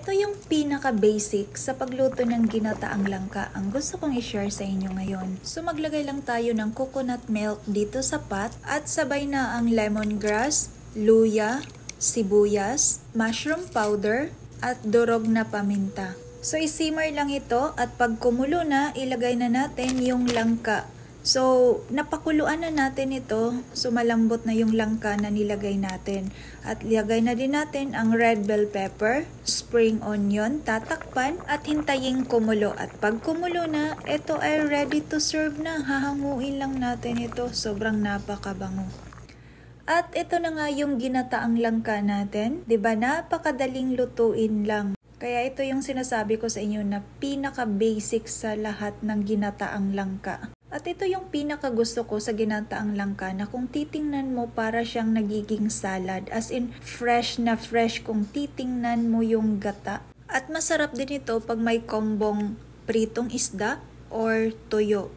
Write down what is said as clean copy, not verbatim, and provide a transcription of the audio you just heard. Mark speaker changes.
Speaker 1: Ito yung pinaka-basic sa pagluto ng ginataang langka ang gusto kong i-share sa inyo ngayon. So maglagay lang tayo ng coconut milk dito sa pot at sabay na ang lemongrass, luya, sibuyas, mushroom powder at durog na paminta. So isimmer lang ito at pag kumulo na, ilagay na natin yung langka. So, napakuluan na natin ito. So, malambot na yung langka na nilagay natin. At ilagay na din natin ang red bell pepper, spring onion, tatakpan at hintayin kumulo. At pag kumulo na, ito ay ready to serve na. Hahanguin lang natin ito. Sobrang napakabango. At ito na nga yung ginataang langka natin. 'Di ba? Napakadaling lutuin lang. Kaya ito yung sinasabi ko sa inyo na pinaka-basic sa lahat ng ginataang langka. At ito yung pinaka-gusto ko sa ginataang langka na kung titingnan mo para siyang nagiging salad. As in, fresh na fresh kung titingnan mo yung gata. At masarap din ito pag may kombong pritong isda or tuyo.